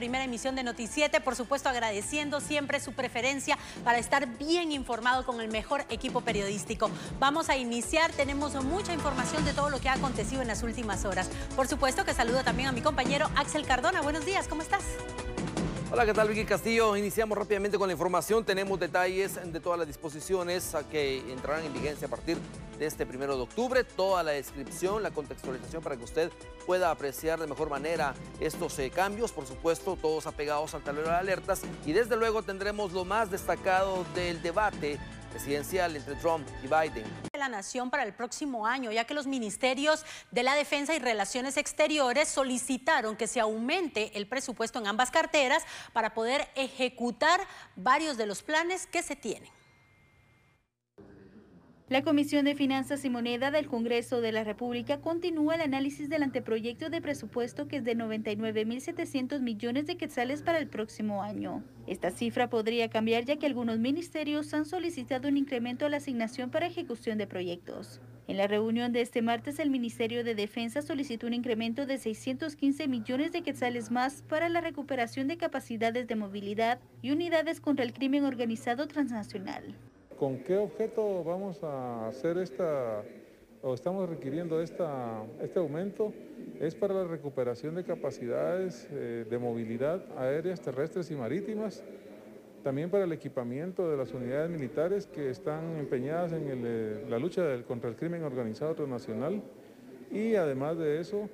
Primera emisión de Noticiete, por supuesto agradeciendo siempre su preferencia para estar bien informado con el mejor equipo periodístico. Vamos a iniciar, tenemos mucha información de todo lo que ha acontecido en las últimas horas. Por supuesto que saludo también a mi compañero Axel Cardona. Buenos días, ¿cómo estás? Hola, ¿qué tal, Vicky Castillo? Iniciamos rápidamente con la información. Tenemos detalles de todas las disposiciones que entrarán en vigencia a partir de este 1 de octubre. Toda la descripción, la contextualización para que usted pueda apreciar de mejor manera estos cambios. Por supuesto, todos apegados al tablero de alertas. Y desde luego tendremos lo más destacado del debate presidencial entre Trump y Biden. La nación para el próximo año, ya que los ministerios de la Defensa y Relaciones Exteriores solicitaron que se aumente el presupuesto en ambas carteras para poder ejecutar varios de los planes que se tienen. La Comisión de Finanzas y Moneda del Congreso de la República continúa el análisis del anteproyecto de presupuesto, que es de 99.700 millones de quetzales para el próximo año. Esta cifra podría cambiar, ya que algunos ministerios han solicitado un incremento a la asignación para ejecución de proyectos. En la reunión de este martes, el Ministerio de Defensa solicitó un incremento de 615 millones de quetzales más para la recuperación de capacidades de movilidad y unidades contra el crimen organizado transnacional. ¿Con qué objeto vamos a hacer estamos requiriendo este aumento? Es para la recuperación de capacidades de movilidad aéreas, terrestres y marítimas, también para el equipamiento de las unidades militares que están empeñadas en la lucha contra el crimen organizado transnacional, y además de eso,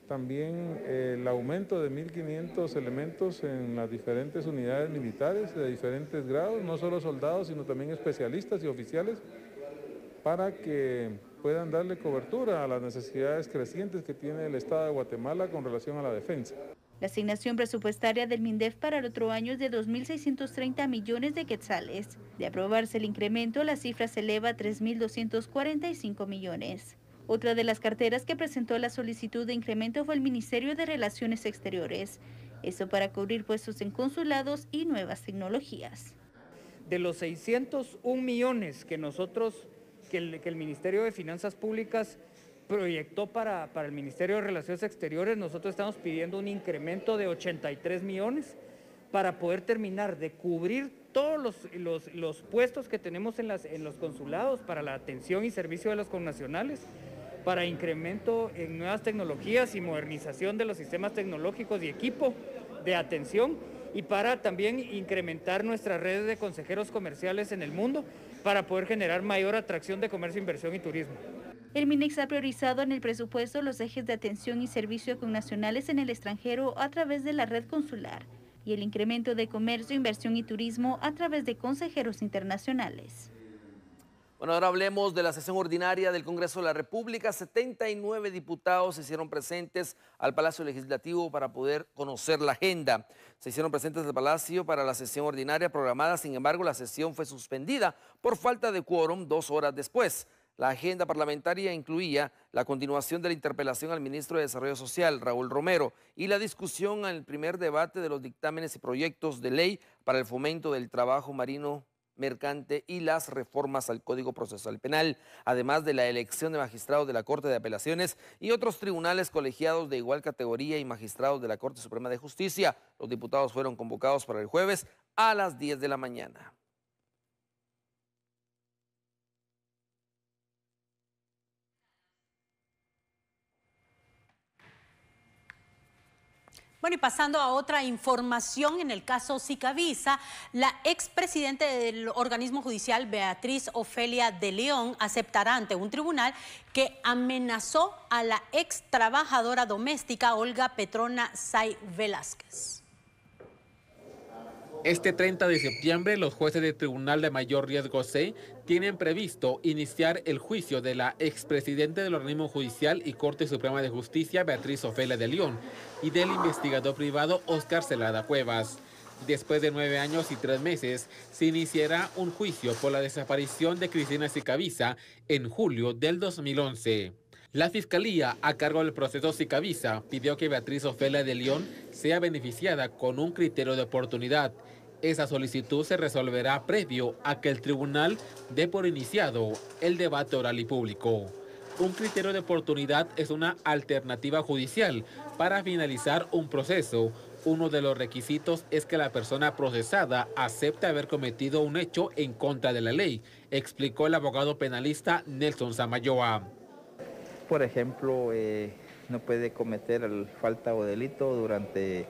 también el aumento de 1.500 elementos en las diferentes unidades militares de diferentes grados, no solo soldados, sino también especialistas y oficiales, para que puedan darle cobertura a las necesidades crecientes que tiene el Estado de Guatemala con relación a la defensa. La asignación presupuestaria del MINDEF para el otro año es de 2.630 millones de quetzales. De aprobarse el incremento, la cifra se eleva a 3.245 millones. Otra de las carteras que presentó la solicitud de incremento fue el Ministerio de Relaciones Exteriores, eso para cubrir puestos en consulados y nuevas tecnologías. De los 601 millones que el Ministerio de Finanzas Públicas proyectó para el Ministerio de Relaciones Exteriores, nosotros estamos pidiendo un incremento de 83 millones para poder terminar de cubrir todos los puestos que tenemos en los consulados para la atención y servicio de los connacionales, para incremento en nuevas tecnologías y modernización de los sistemas tecnológicos y equipo de atención, y para también incrementar nuestras redes de consejeros comerciales en el mundo para poder generar mayor atracción de comercio, inversión y turismo. El MINEX ha priorizado en el presupuesto los ejes de atención y servicio a connacionales en el extranjero a través de la red consular y el incremento de comercio, inversión y turismo a través de consejeros internacionales. Bueno, ahora hablemos de la sesión ordinaria del Congreso de la República. 79 diputados se hicieron presentes al Palacio Legislativo para poder conocer la agenda. Se hicieron presentes al Palacio para la sesión ordinaria programada, sin embargo, la sesión fue suspendida por falta de quórum 2 horas después. La agenda parlamentaria incluía la continuación de la interpelación al ministro de Desarrollo Social, Raúl Romero, y la discusión en el primer debate de los dictámenes y proyectos de ley para el fomento del trabajo marino mercante y las reformas al Código Procesal Penal, además de la elección de magistrados de la Corte de Apelaciones y otros tribunales colegiados de igual categoría y magistrados de la Corte Suprema de Justicia. Los diputados fueron convocados para el jueves a las 10 de la mañana. Bueno, y pasando a otra información, en el caso Sicavisa, la expresidenta del organismo judicial, Beatriz Ofelia de León, aceptará ante un tribunal que amenazó a la ex trabajadora doméstica Olga Petrona Say Velázquez. Este 30 de septiembre, los jueces del Tribunal de Mayor Riesgo C tienen previsto iniciar el juicio de la expresidenta del organismo judicial y Corte Suprema de Justicia, Beatriz Ofelia de León, y del investigador privado Óscar Celada Cuevas. Después de 9 años y 3 meses, se iniciará un juicio por la desaparición de Cristina Sicavisa en julio del 2011. La Fiscalía, a cargo del proceso Sicavisa, pidió que Beatriz Ofelia de León sea beneficiada con un criterio de oportunidad. Esa solicitud se resolverá previo a que el tribunal dé por iniciado el debate oral y público. Un criterio de oportunidad es una alternativa judicial para finalizar un proceso Uno de los requisitos es que la persona procesada acepte haber cometido un hecho en contra de la ley, explicó el abogado penalista Nelson Samayoa. Por ejemplo, no puede cometer falta o delito durante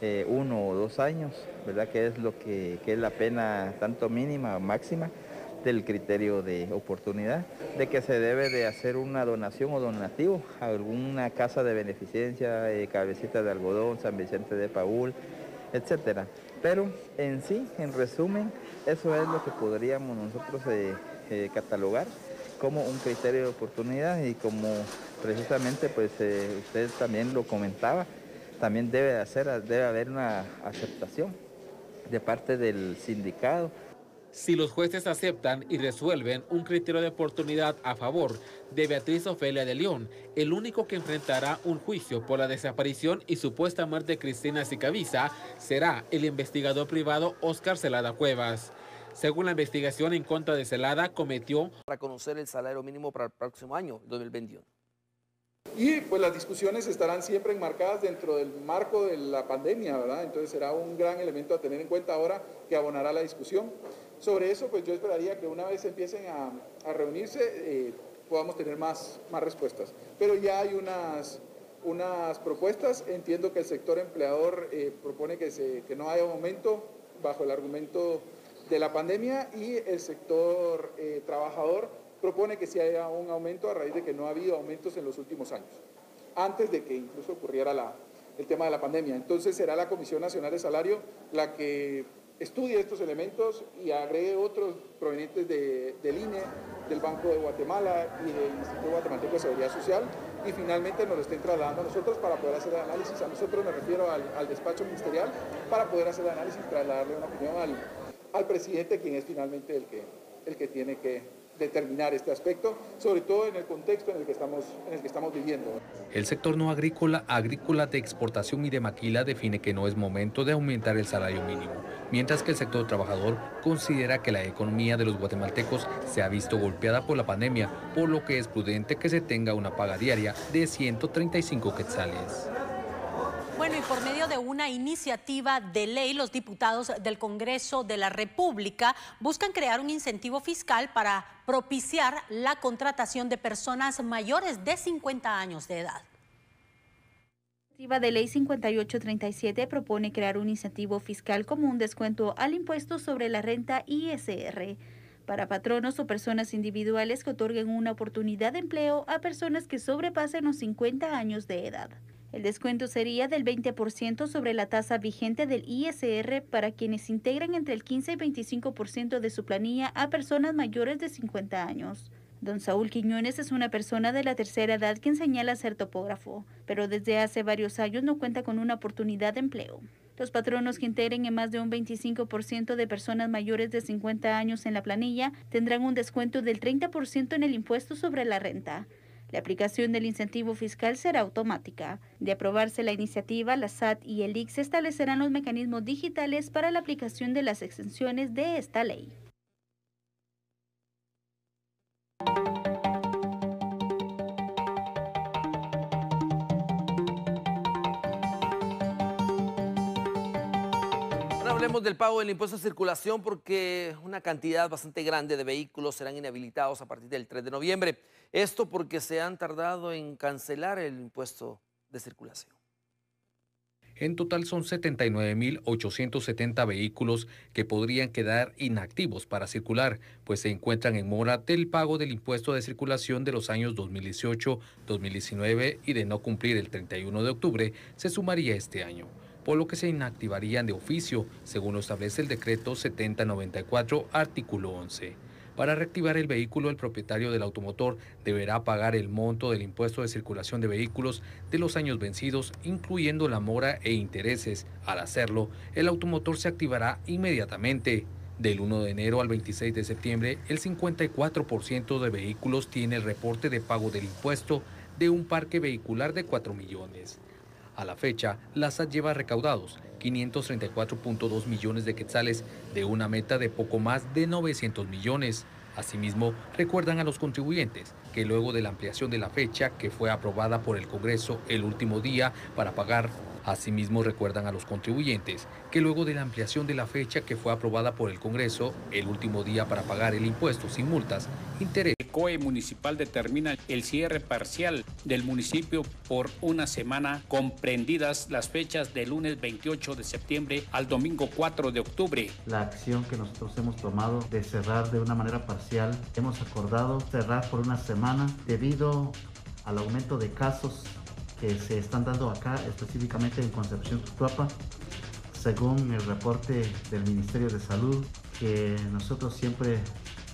1 o 2 años, ¿verdad? Que es lo que es la pena tanto mínima o máxima del criterio de oportunidad, de que se debe de hacer una donación o donativo a alguna casa de beneficencia, Cabecita de Algodón, San Vicente de Paúl, etcétera. Pero en sí, en resumen, eso es lo que podríamos nosotros catalogar como un criterio de oportunidad, y como precisamente pues usted también lo comentaba, también debe haber una aceptación de parte del sindicato. Si los jueces aceptan y resuelven un criterio de oportunidad a favor de Beatriz Ofelia de León, el único que enfrentará un juicio por la desaparición y supuesta muerte de Cristina Sicavisa será el investigador privado Óscar Celada Cuevas. Según la investigación en contra de Celada, cometió para conocer el salario mínimo para el próximo año, 2021. Y pues las discusiones estarán siempre enmarcadas dentro del marco de la pandemia, ¿verdad? Entonces será un gran elemento a tener en cuenta ahora que abonará la discusión. Sobre eso, pues yo esperaría que una vez empiecen a reunirse, podamos tener más respuestas. Pero ya hay unas propuestas. Entiendo que el sector empleador propone que no haya un aumento bajo el argumento de la pandemia, y el sector trabajador propone que sí haya un aumento a raíz de que no ha habido aumentos en los últimos años, antes de que incluso ocurriera el tema de la pandemia. Entonces será la Comisión Nacional de Salario la que estudie estos elementos y agregue otros provenientes del INE, del Banco de Guatemala y del Instituto Guatemalteco de Seguridad Social, y finalmente nos lo estén trasladando a nosotros para poder hacer el análisis. A nosotros me refiero al despacho ministerial, para poder hacer el análisis, trasladarle una opinión al presidente, quien es finalmente el que tiene que determinar este aspecto, sobre todo en el contexto en el que estamos viviendo. El sector no agrícola, de exportación y de maquila define que no es momento de aumentar el salario mínimo, mientras que el sector trabajador considera que la economía de los guatemaltecos se ha visto golpeada por la pandemia, por lo que es prudente que se tenga una paga diaria de 135 quetzales. Bueno, y por medio de una iniciativa de ley, los diputados del Congreso de la República buscan crear un incentivo fiscal para propiciar la contratación de personas mayores de 50 años de edad. La iniciativa de ley 5837 propone crear un incentivo fiscal como un descuento al impuesto sobre la renta ISR para patronos o personas individuales que otorguen una oportunidad de empleo a personas que sobrepasen los 50 años de edad. El descuento sería del 20% sobre la tasa vigente del ISR para quienes integran entre el 15 y 25% de su planilla a personas mayores de 50 años. Don Saúl Quiñones es una persona de la tercera edad quien señala ser topógrafo, pero desde hace varios años no cuenta con una oportunidad de empleo. Los patronos que integren en más de un 25% de personas mayores de 50 años en la planilla tendrán un descuento del 30% en el impuesto sobre la renta. La aplicación del incentivo fiscal será automática. De aprobarse la iniciativa, la SAT y el ICS establecerán los mecanismos digitales para la aplicación de las exenciones de esta ley. Ahora hablemos del pago del impuesto de circulación, porque una cantidad bastante grande de vehículos serán inhabilitados a partir del 3 de noviembre. Esto porque se han tardado en cancelar el impuesto de circulación. En total son 79.870 vehículos que podrían quedar inactivos para circular, pues se encuentran en mora del pago del impuesto de circulación de los años 2018, 2019 y de no cumplir el 31 de octubre se sumaría este año, por lo que se inactivarían de oficio, según lo establece el decreto 7094, artículo 11. Para reactivar el vehículo, el propietario del automotor deberá pagar el monto del impuesto de circulación de vehículos de los años vencidos, incluyendo la mora e intereses. Al hacerlo, el automotor se activará inmediatamente. Del 1 de enero al 26 de septiembre, el 54% de vehículos tiene el reporte de pago del impuesto de un parque vehicular de 4 millones. A la fecha, la SAT lleva recaudados 534.2 millones de quetzales de una meta de poco más de 900 millones. Asimismo, recuerdan a los contribuyentes que luego de la ampliación de la fecha, que fue aprobada por el Congreso el último día para pagar Asimismo, recuerdan a los contribuyentes que luego de la ampliación de la fecha que fue aprobada por el Congreso, el último día para pagar el impuesto sin multas, interés. El COE municipal determina el cierre parcial del municipio por una semana, comprendidas las fechas del lunes 28 de septiembre al domingo 4 de octubre. La acción que nosotros hemos tomado de cerrar de una manera parcial, hemos acordado cerrar por una semana debido al aumento de casos que se están dando acá, específicamente en Concepción Tutuapa, según el reporte del Ministerio de Salud, que nosotros siempre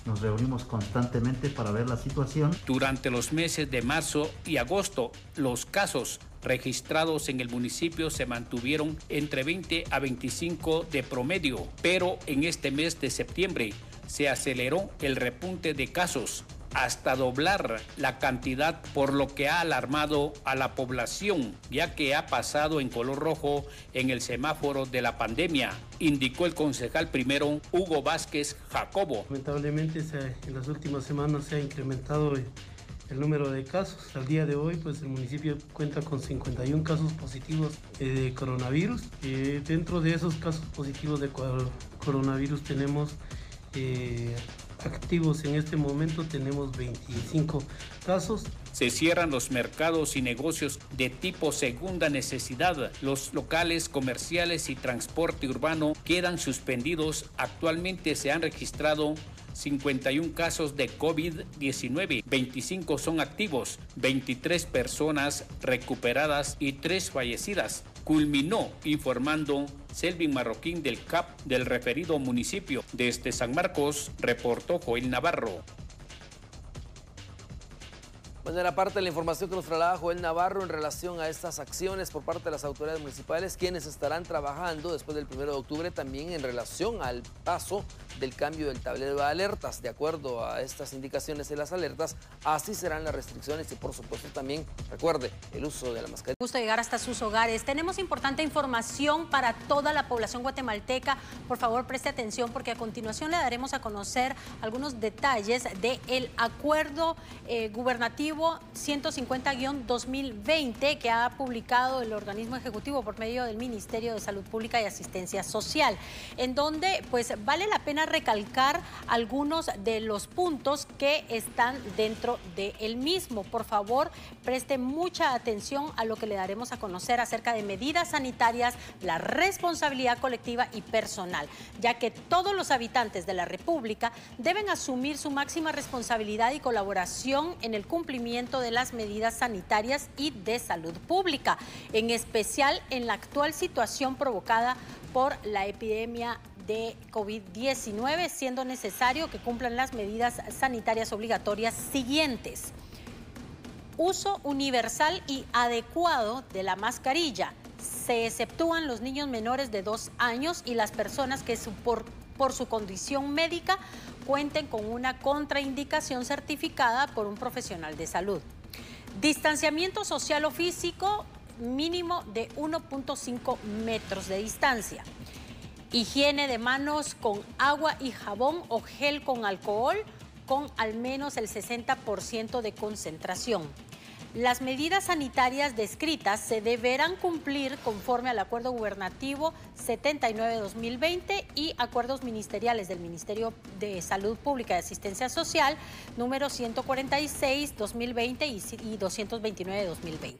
nos reunimos constantemente para ver la situación. Durante los meses de marzo y agosto, los casos registrados en el municipio se mantuvieron entre 20 a 25 de promedio, pero en este mes de septiembre se aceleró el repunte de casos hasta doblar la cantidad, por lo que ha alarmado a la población, ya que ha pasado en color rojo en el semáforo de la pandemia, indicó el concejal primero Hugo Vázquez Jacobo. Lamentablemente en las últimas semanas se ha incrementado el número de casos. Al día de hoy, pues el municipio cuenta con 51 casos positivos de coronavirus. Dentro de esos casos positivos de coronavirus tenemos activos en este momento, tenemos 25 casos. Se cierran los mercados y negocios de tipo segunda necesidad. Los locales comerciales y transporte urbano quedan suspendidos. Actualmente se han registrado 51 casos de COVID-19, 25 son activos, 23 personas recuperadas y 3 fallecidas. Culminó informando Selvin Marroquín del CAP del referido municipio. Desde San Marcos, reportó Joel Navarro. Bueno, era parte de la información que nos traslada Joel Navarro en relación a estas acciones por parte de las autoridades municipales, quienes estarán trabajando después del 1 de octubre también en relación al paso del cambio del tablero de alertas. De acuerdo a estas indicaciones de las alertas, así serán las restricciones y por supuesto también, recuerde, el uso de la mascarilla. Gusto llegar hasta sus hogares. Tenemos importante información para toda la población guatemalteca. Por favor, preste atención porque a continuación le daremos a conocer algunos detalles del acuerdo gubernativo 150-2020 que ha publicado el organismo ejecutivo por medio del Ministerio de Salud Pública y Asistencia Social, en donde pues vale la pena recalcar algunos de los puntos que están dentro del mismo. Por favor, preste mucha atención a lo que le daremos a conocer acerca de medidas sanitarias, la responsabilidad colectiva y personal, ya que todos los habitantes de la República deben asumir su máxima responsabilidad y colaboración en el cumplimiento de las medidas sanitarias y de salud pública, en especial en la actual situación provocada por la epidemia de COVID-19, siendo necesario que cumplan las medidas sanitarias obligatorias siguientes: uso universal y adecuado de la mascarilla. Se exceptúan los niños menores de 2 años y las personas que por su condición médica cuenten con una contraindicación certificada por un profesional de salud. Distanciamiento social o físico mínimo de 1.5 metros de distancia. Higiene de manos con agua y jabón o gel con alcohol con al menos el 60% de concentración. Las medidas sanitarias descritas se deberán cumplir conforme al Acuerdo Gubernativo 79-2020 y acuerdos ministeriales del Ministerio de Salud Pública y Asistencia Social número 146-2020 y 229-2020.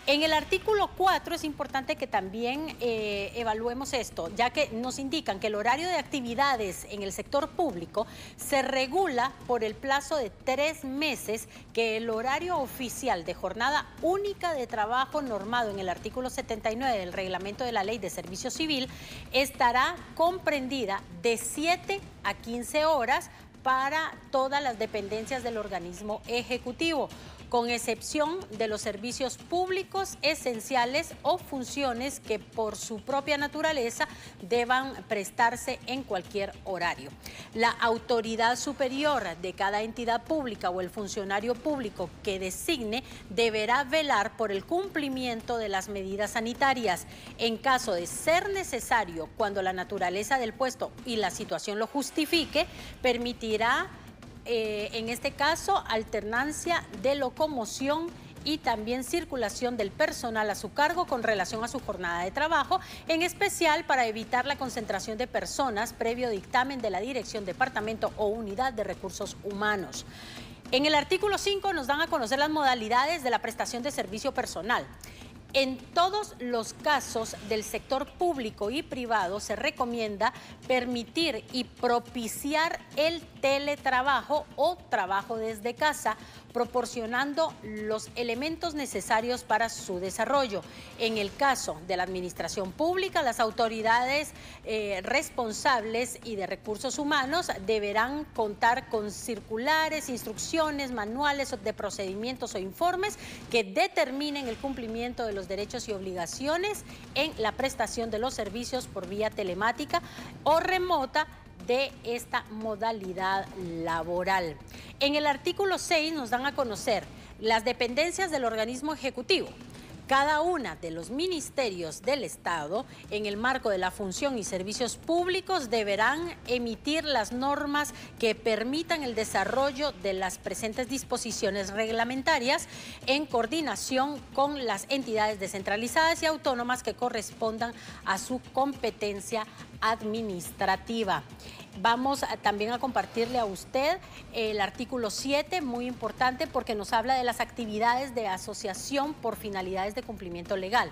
En el artículo 4 es importante que también evaluemos esto, ya que nos indican que el horario de actividades en el sector público se regula por el plazo de 3 meses, que el horario oficial de jornada única de trabajo normado en el artículo 79 del reglamento de la Ley de Servicio Civil estará comprendida de 7 a 15 horas para todas las dependencias del organismo ejecutivo, con excepción de los servicios públicos esenciales o funciones que por su propia naturaleza deban prestarse en cualquier horario. La autoridad superior de cada entidad pública o el funcionario público que designe deberá velar por el cumplimiento de las medidas sanitarias. En caso de ser necesario, cuando la naturaleza del puesto y la situación lo justifique, permitirá en este caso alternancia de locomoción y también circulación del personal a su cargo con relación a su jornada de trabajo, en especial para evitar la concentración de personas previo dictamen de la Dirección, Departamento o Unidad de Recursos Humanos. En el artículo 5 nos dan a conocer las modalidades de la prestación de servicio personal. En todos los casos del sector público y privado se recomienda permitir y propiciar el teletrabajo o trabajo desde casa, proporcionando los elementos necesarios para su desarrollo. En el caso de la administración pública, las autoridades responsables y de recursos humanos deberán contar con circulares, instrucciones, manuales de procedimientos o informes que determinen el cumplimiento de los derechos y obligaciones en la prestación de los servicios por vía telemática o remota de esta modalidad laboral. En el artículo 6 nos dan a conocer las dependencias del organismo ejecutivo. Cada una de los ministerios del Estado, en el marco de la función y servicios públicos, deberán emitir las normas que permitan el desarrollo de las presentes disposiciones reglamentarias en coordinación con las entidades descentralizadas y autónomas que correspondan a su competencia administrativa. Vamos también a compartirle a usted el artículo 7, muy importante porque nos habla de las actividades de asociación por finalidades de cumplimiento legal.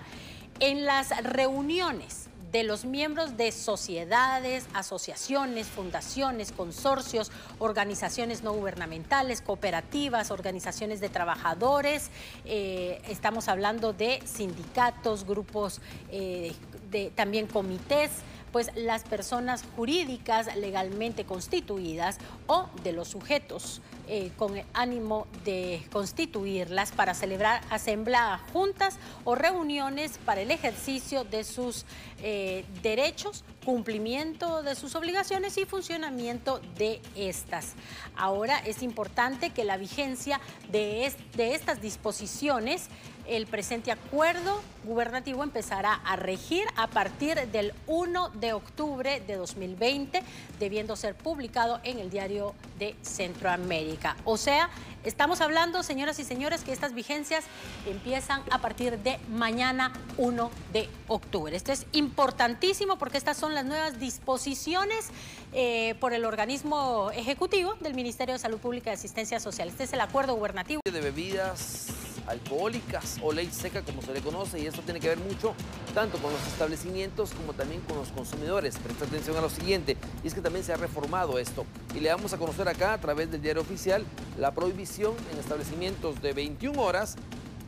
En las reuniones de los miembros de sociedades, asociaciones, fundaciones, consorcios, organizaciones no gubernamentales, cooperativas, organizaciones de trabajadores, estamos hablando de sindicatos, grupos, también comités, pues las personas jurídicas legalmente constituidas o de los sujetos con el ánimo de constituirlas para celebrar asambleas, juntas o reuniones para el ejercicio de sus derechos, cumplimiento de sus obligaciones y funcionamiento de estas. Ahora es importante que la vigencia de estas disposiciones, el presente acuerdo gubernativo empezará a regir a partir del 1 de octubre de 2020, debiendo ser publicado en el Diario de Centroamérica. O sea, estamos hablando, señoras y señores, que estas vigencias empiezan a partir de mañana 1 de octubre. Esto es importantísimo porque estas son las nuevas disposiciones por el organismo ejecutivo del Ministerio de Salud Pública y Asistencia Social. Este es el acuerdo gubernativo de bebidas alcohólicas o ley seca, como se le conoce, y esto tiene que ver mucho tanto con los establecimientos como también con los consumidores. Presta atención a lo siguiente, y es que también se ha reformado esto, y le vamos a conocer acá a través del Diario Oficial la prohibición en establecimientos de 21 horas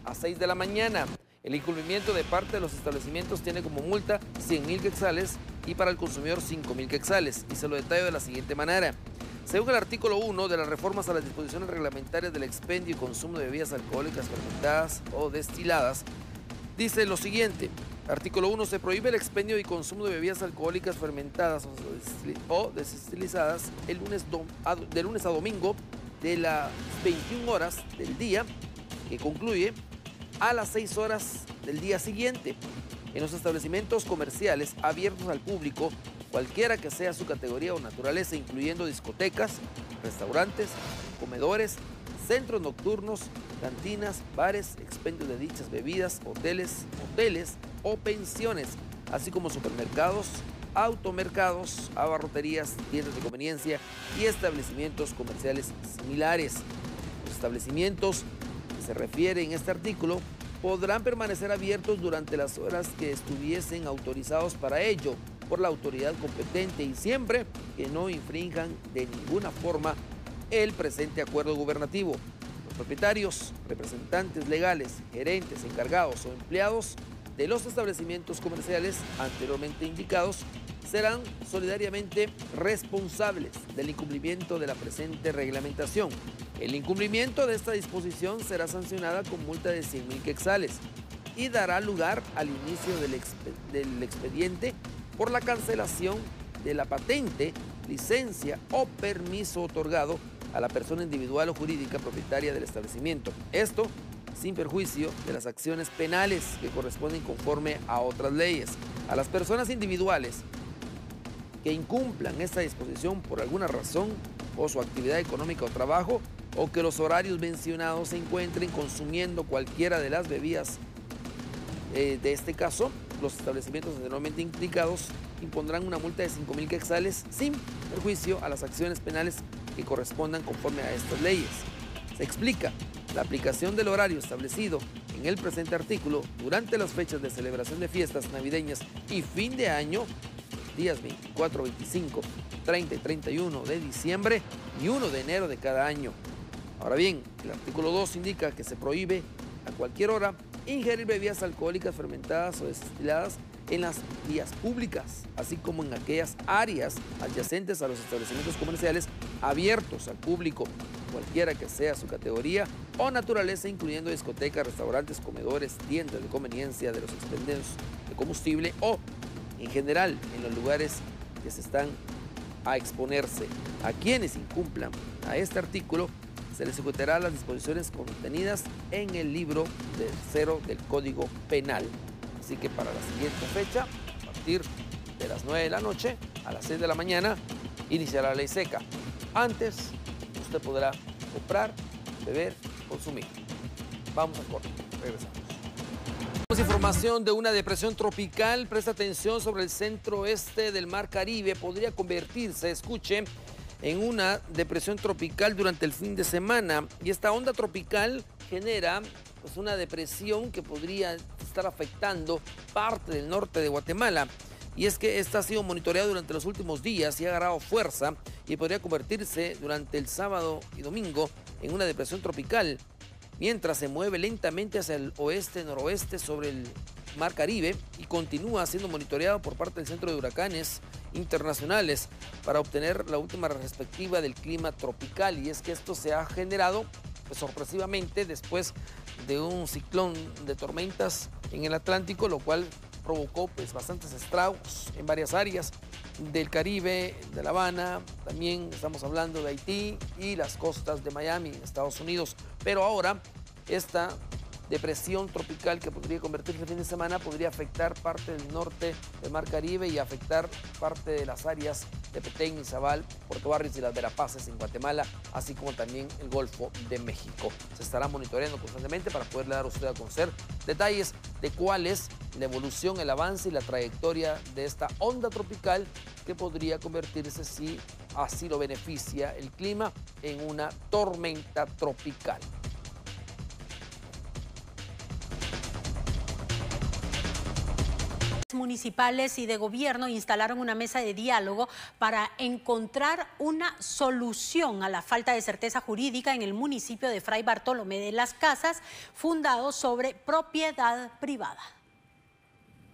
a 6 de la mañana. El incumplimiento de parte de los establecimientos tiene como multa 100.000 quetzales y para el consumidor 5.000 quetzales, y se lo detallo de la siguiente manera. Según el artículo 1 de las reformas a las disposiciones reglamentarias del expendio y consumo de bebidas alcohólicas fermentadas o destiladas, dice lo siguiente. Artículo 1. Se prohíbe el expendio y consumo de bebidas alcohólicas fermentadas o desestilizadas de lunes a domingo de las 21 horas del día, que concluye a las 6 horas del día siguiente, en los establecimientos comerciales abiertos al público, cualquiera que sea su categoría o naturaleza, incluyendo discotecas, restaurantes, comedores, centros nocturnos, cantinas, bares, expendio de dichas bebidas, hoteles o pensiones, así como supermercados, automercados, abarroterías, tiendas de conveniencia y establecimientos comerciales similares. Los establecimientos que se refiere en este artículo podrán permanecer abiertos durante las horas que estuviesen autorizados para ello por la autoridad competente y siempre que no infrinjan de ninguna forma el presente acuerdo gubernativo. Los propietarios, representantes legales, gerentes, encargados o empleados de los establecimientos comerciales anteriormente indicados serán solidariamente responsables del incumplimiento de la presente reglamentación. El incumplimiento de esta disposición será sancionada con multa de 100.000 quetzales y dará lugar al inicio del expediente por la cancelación de la patente, licencia o permiso otorgado a la persona individual o jurídica propietaria del establecimiento. Esto sin perjuicio de las acciones penales que corresponden conforme a otras leyes. A las personas individuales que incumplan esta disposición por alguna razón o su actividad económica o trabajo, o que los horarios mencionados se encuentren consumiendo cualquiera de las bebidas de este caso, los establecimientos anteriormente indicados impondrán una multa de 5.000 quetzales sin perjuicio a las acciones penales que correspondan conforme a estas leyes. Se explica la aplicación del horario establecido en el presente artículo durante las fechas de celebración de fiestas navideñas y fin de año, días 24, 25, 30 y 31 de diciembre y 1 de enero de cada año. Ahora bien, el artículo 2 indica que se prohíbe a cualquier hora ingerir bebidas alcohólicas fermentadas o destiladas en las vías públicas, así como en aquellas áreas adyacentes a los establecimientos comerciales abiertos al público, cualquiera que sea su categoría o naturaleza, incluyendo discotecas, restaurantes, comedores, tiendas de conveniencia de los expendios de combustible o, en general, en los lugares que se están a exponerse. A quienes incumplan a este artículo se les ejecutará las disposiciones contenidas en el libro tercero del Código Penal. Así que para la siguiente fecha, a partir de las 9 de la noche a las 6 de la mañana, iniciará la ley seca. Antes, usted podrá comprar, beber, consumir. Vamos a corte, regresamos. Tenemos información de una depresión tropical. Presta atención sobre el centro-oeste del Mar Caribe. Podría convertirse, escuche, en una depresión tropical durante el fin de semana. Y esta onda tropical genera pues, una depresión que podría estar afectando parte del norte de Guatemala. Y es que esta ha sido monitoreada durante los últimos días y ha agarrado fuerza y podría convertirse durante el sábado y domingo en una depresión tropical, mientras se mueve lentamente hacia el oeste-noroeste sobre el Mar Caribe y continúa siendo monitoreado por parte del Centro de Huracanes Internacionales para obtener la última perspectiva del clima tropical. Y es que esto se ha generado pues, sorpresivamente después de un ciclón de tormentas en el Atlántico, lo cual provocó pues, bastantes estragos en varias áreas del Caribe, de La Habana, también estamos hablando de Haití y las costas de Miami, Estados Unidos. Pero ahora esta depresión tropical que podría convertirse el fin de semana podría afectar parte del norte del Mar Caribe y afectar parte de las áreas de Petén, Izabal, Puerto Barrios y las Verapaces en Guatemala, así como también el Golfo de México. Se estará monitoreando constantemente para poderle dar a usted a conocer detalles de cuál es la evolución, el avance y la trayectoria de esta onda tropical que podría convertirse, si así lo beneficia el clima, en una tormenta tropical. Municipales y de gobierno instalaron una mesa de diálogo para encontrar una solución a la falta de certeza jurídica en el municipio de Fray Bartolomé de las Casas, fundado sobre propiedad privada.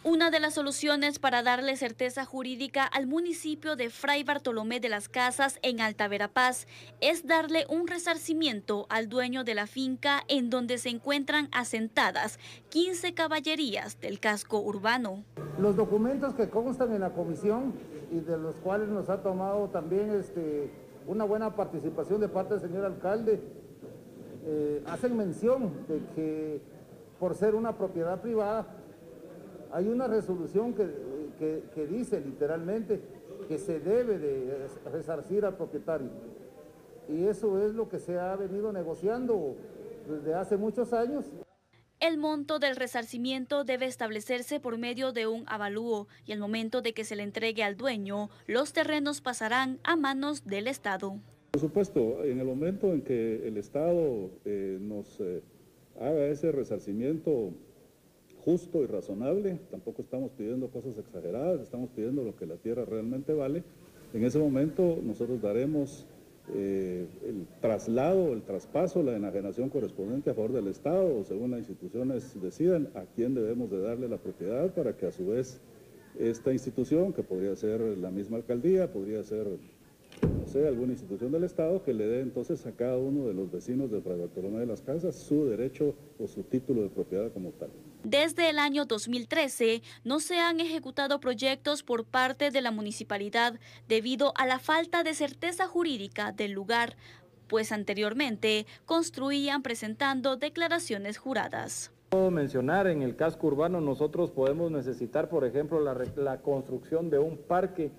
Una de las soluciones para darle certeza jurídica al municipio de Fray Bartolomé de las Casas en Alta Verapaz es darle un resarcimiento al dueño de la finca en donde se encuentran asentadas 15 caballerías del casco urbano. Los documentos que constan en la comisión y de los cuales nos ha tomado también una buena participación de parte del señor alcalde, hacen mención de que por ser una propiedad privada hay una resolución que dice literalmente que se debe de resarcir al propietario. Y eso es lo que se ha venido negociando desde hace muchos años. El monto del resarcimiento debe establecerse por medio de un avalúo y al momento de que se le entregue al dueño, los terrenos pasarán a manos del Estado. Por supuesto, en el momento en que el Estado nos haga ese resarcimiento justo y razonable, tampoco estamos pidiendo cosas exageradas, estamos pidiendo lo que la tierra realmente vale. En ese momento nosotros daremos el traslado, el traspaso, la enajenación correspondiente a favor del Estado o según las instituciones decidan a quién debemos de darle la propiedad para que a su vez esta institución, que podría ser la misma alcaldía, podría ser, no sé, alguna institución del Estado, que le dé entonces a cada uno de los vecinos de Fray Bartolomé de las Casas su derecho o su título de propiedad como tal. Desde el año 2013 no se han ejecutado proyectos por parte de la municipalidad debido a la falta de certeza jurídica del lugar, pues anteriormente construían presentando declaraciones juradas. Puedo mencionar, en el casco urbano nosotros podemos necesitar, por ejemplo, la construcción de un parque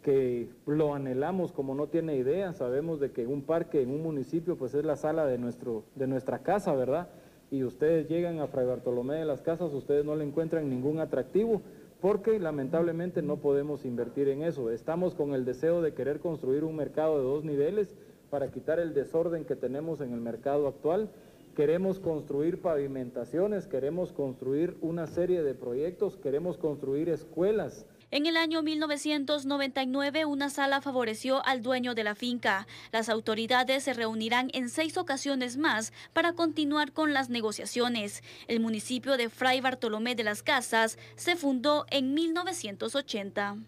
que lo anhelamos como no tiene idea. Sabemos de que un parque en un municipio pues es la sala de nuestra casa, ¿verdad? Y ustedes llegan a Fray Bartolomé de las Casas, ustedes no le encuentran ningún atractivo, porque lamentablemente no podemos invertir en eso. Estamos con el deseo de querer construir un mercado de 2 niveles para quitar el desorden que tenemos en el mercado actual. Queremos construir pavimentaciones, queremos construir una serie de proyectos, queremos construir escuelas. En el año 1999, una sala favoreció al dueño de la finca. Las autoridades se reunirán en 6 ocasiones más para continuar con las negociaciones. El municipio de Fray Bartolomé de las Casas se fundó en 1980.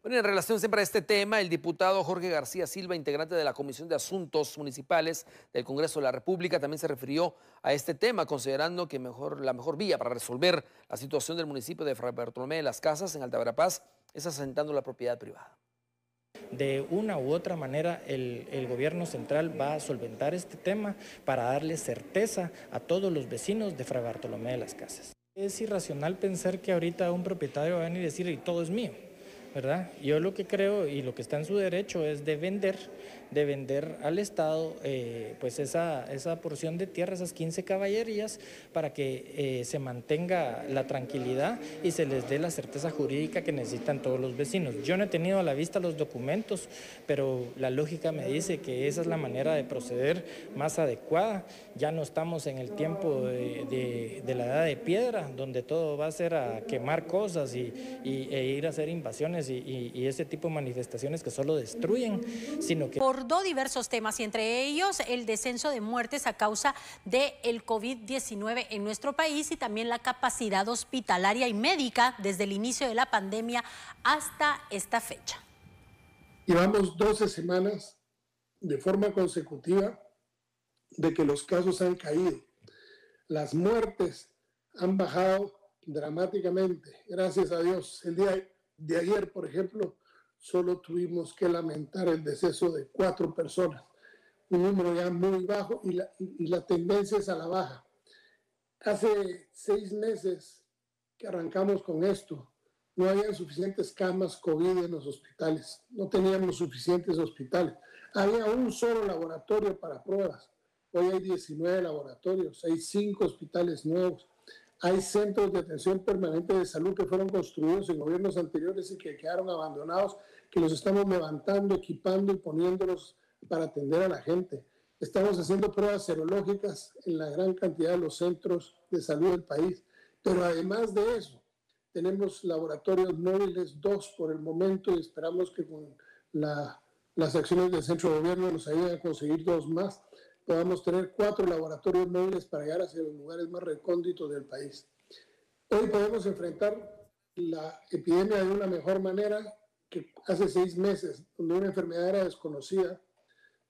Bueno, en relación siempre a este tema, el diputado Jorge García Silva, integrante de la Comisión de Asuntos Municipales del Congreso de la República, también se refirió a este tema, considerando que la mejor vía para resolver la situación del municipio de Fray Bartolomé de las Casas en Alta Verapaz es asentando la propiedad privada. De una u otra manera el gobierno central va a solventar este tema para darle certeza a todos los vecinos de Fray Bartolomé de las Casas. Es irracional pensar que ahorita un propietario va a venir y decir y todo es mío, ¿verdad? Yo lo que creo y lo que está en su derecho es de vender al Estado pues esa porción de tierra, esas 15 caballerías, para que se mantenga la tranquilidad y se les dé la certeza jurídica que necesitan todos los vecinos. Yo no he tenido a la vista los documentos, pero la lógica me dice que esa es la manera de proceder más adecuada. Ya no estamos en el tiempo de la edad de piedra, donde todo va a ser a quemar cosas e ir a hacer invasiones y ese tipo de manifestaciones que solo destruyen, sino que... Abordó diversos temas y entre ellos el descenso de muertes a causa del COVID-19 en nuestro país y también la capacidad hospitalaria y médica desde el inicio de la pandemia hasta esta fecha. Llevamos 12 semanas de forma consecutiva de que los casos han caído. Las muertes han bajado dramáticamente, gracias a Dios. El día de ayer, por ejemplo, solo tuvimos que lamentar el deceso de 4 personas, un número ya muy bajo y la tendencia es a la baja. Hace 6 meses que arrancamos con esto, no había suficientes camas COVID en los hospitales, no teníamos suficientes hospitales. Había un solo laboratorio para pruebas, hoy hay 19 laboratorios, hay 5 hospitales nuevos. Hay centros de atención permanente de salud que fueron construidos en gobiernos anteriores y que quedaron abandonados, que los estamos levantando, equipando y poniéndolos para atender a la gente. Estamos haciendo pruebas serológicas en la gran cantidad de los centros de salud del país. Pero además de eso, tenemos laboratorios móviles, 2 por el momento, y esperamos que con las acciones del centro de gobierno nos ayuden a conseguir 2 más. Podamos tener 4 laboratorios móviles para llegar hacia los lugares más recónditos del país. Hoy podemos enfrentar la epidemia de una mejor manera que hace 6 meses, donde una enfermedad era desconocida,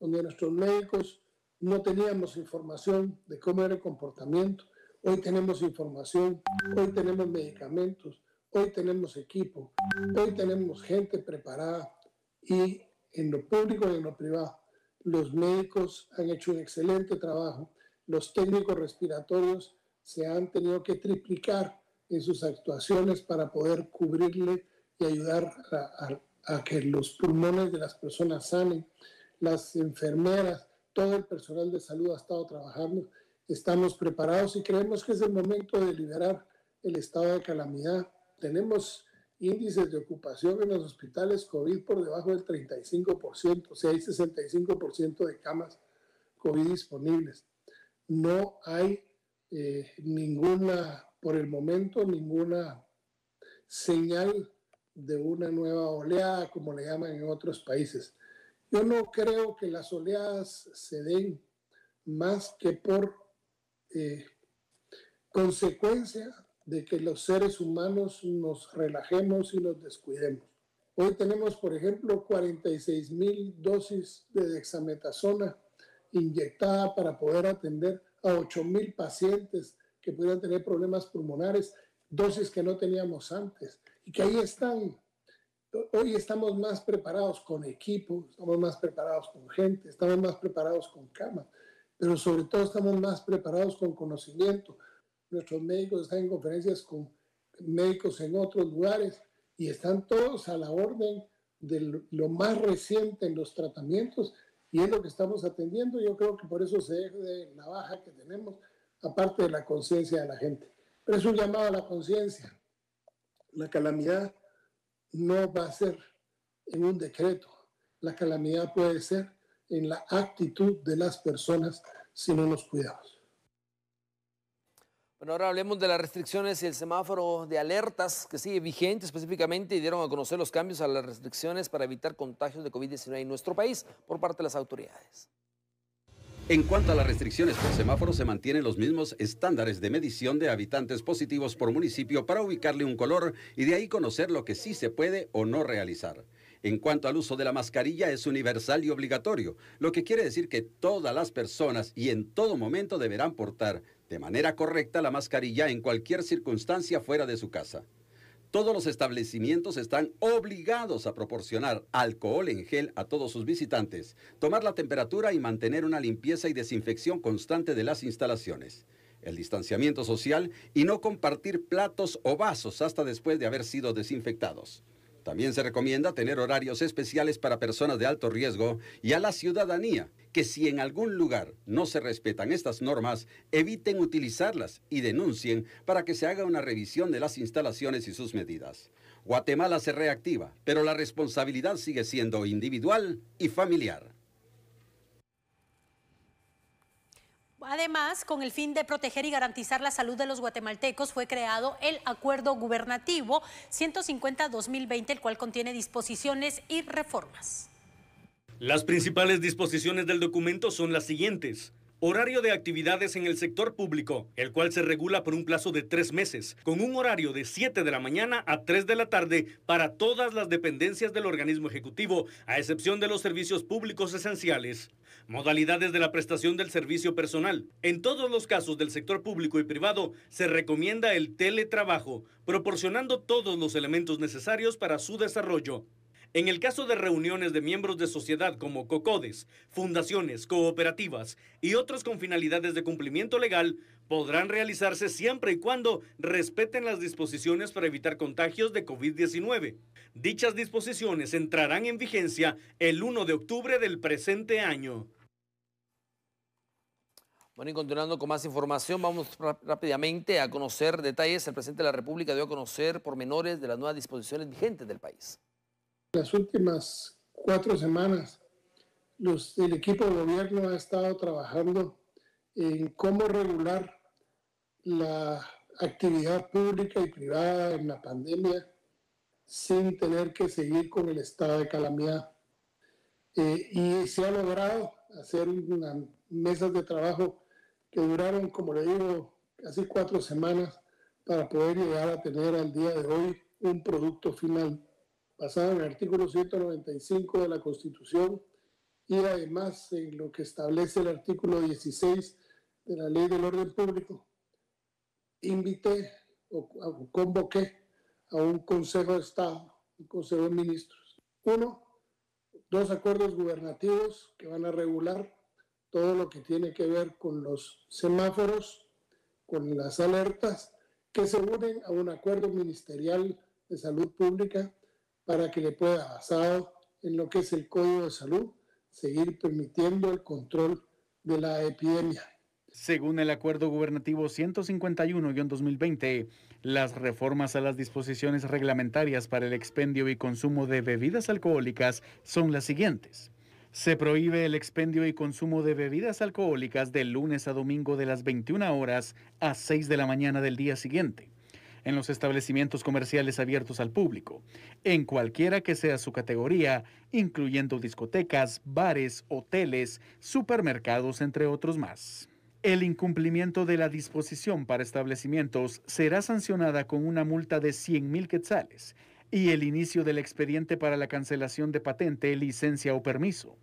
donde nuestros médicos no teníamos información de cómo era el comportamiento. Hoy tenemos información, hoy tenemos medicamentos, hoy tenemos equipo, hoy tenemos gente preparada y en lo público y en lo privado. Los médicos han hecho un excelente trabajo. Los técnicos respiratorios se han tenido que triplicar en sus actuaciones para poder cubrirle y ayudar a que los pulmones de las personas sanen. Las enfermeras, todo el personal de salud ha estado trabajando. Estamos preparados y creemos que es el momento de liberar el estado de calamidad. Tenemos índices de ocupación en los hospitales COVID por debajo del 35%, o sea, hay 65% de camas COVID disponibles. No hay por el momento, ninguna señal de una nueva oleada, como le llaman en otros países. Yo no creo que las oleadas se den más que por consecuencia de que los seres humanos nos relajemos y nos descuidemos. Hoy tenemos, por ejemplo, 46,000 dosis de dexametasona inyectada para poder atender a 8,000 pacientes que pudieran tener problemas pulmonares, dosis que no teníamos antes y que ahí están. Hoy estamos más preparados con equipo, estamos más preparados con gente, estamos más preparados con camas, pero sobre todo estamos más preparados con conocimiento. Nuestros médicos están en conferencias con médicos en otros lugares y están todos a la orden de lo más reciente en los tratamientos y es lo que estamos atendiendo. Yo creo que por eso se debe la baja que tenemos, aparte de la conciencia de la gente. Pero es un llamado a la conciencia. La calamidad no va a ser en un decreto. La calamidad puede ser en la actitud de las personas si no nos cuidamos. Bueno, ahora hablemos de las restricciones y el semáforo de alertas que sigue vigente específicamente y dieron a conocer los cambios a las restricciones para evitar contagios de COVID-19 en nuestro país por parte de las autoridades. En cuanto a las restricciones por semáforo, se mantienen los mismos estándares de medición de habitantes positivos por municipio para ubicarle un color y de ahí conocer lo que sí se puede o no realizar. En cuanto al uso de la mascarilla, es universal y obligatorio, lo que quiere decir que todas las personas y en todo momento deberán portar de manera correcta la mascarilla en cualquier circunstancia fuera de su casa. Todos los establecimientos están obligados a proporcionar alcohol en gel a todos sus visitantes, tomar la temperatura y mantener una limpieza y desinfección constante de las instalaciones, el distanciamiento social y no compartir platos o vasos hasta después de haber sido desinfectados. También se recomienda tener horarios especiales para personas de alto riesgo y a la ciudadanía, que si en algún lugar no se respetan estas normas, eviten utilizarlas y denuncien para que se haga una revisión de las instalaciones y sus medidas. Guatemala se reactiva, pero la responsabilidad sigue siendo individual y familiar. Además, con el fin de proteger y garantizar la salud de los guatemaltecos, fue creado el Acuerdo Gubernativo 150-2020, el cual contiene disposiciones y reformas. Las principales disposiciones del documento son las siguientes. Horario de actividades en el sector público, el cual se regula por un plazo de 3 meses, con un horario de 7 de la mañana a 3 de la tarde para todas las dependencias del organismo ejecutivo, a excepción de los servicios públicos esenciales. Modalidades de la prestación del servicio personal. En todos los casos del sector público y privado se recomienda el teletrabajo, proporcionando todos los elementos necesarios para su desarrollo. En el caso de reuniones de miembros de sociedad como COCODES, fundaciones, cooperativas y otros con finalidades de cumplimiento legal, podrán realizarse siempre y cuando respeten las disposiciones para evitar contagios de COVID-19. Dichas disposiciones entrarán en vigencia el 1 de octubre del presente año. Bueno, y continuando con más información, vamos rápidamente a conocer detalles. El presidente de la República dio a conocer pormenores de las nuevas disposiciones vigentes del país. Las últimas 4 semanas, el equipo de gobierno ha estado trabajando en cómo regular la actividad pública y privada en la pandemia sin tener que seguir con el estado de calamidad. Y se ha logrado hacer unas mesas de trabajo que duraron, como le digo, casi 4 semanas para poder llegar a tener al día de hoy un producto final basado en el artículo 195 de la Constitución y además en lo que establece el artículo 16 de la Ley del Orden Público. Invité o convoqué a un Consejo de Estado, un Consejo de Ministros. 2 acuerdos gubernativos que van a regular todo lo que tiene que ver con los semáforos, con las alertas, que se unen a un acuerdo ministerial de salud pública para que le pueda, basado en lo que es el Código de Salud, seguir permitiendo el control de la epidemia. Según el Acuerdo Gubernativo 151-2020, las reformas a las disposiciones reglamentarias para el expendio y consumo de bebidas alcohólicas son las siguientes. Se prohíbe el expendio y consumo de bebidas alcohólicas de lunes a domingo de las 21 horas a 6 de la mañana del día siguiente, en los establecimientos comerciales abiertos al público, en cualquiera que sea su categoría, incluyendo discotecas, bares, hoteles, supermercados, entre otros más. El incumplimiento de la disposición para establecimientos será sancionada con una multa de 100,000 quetzales y el inicio del expediente para la cancelación de patente, licencia o permiso.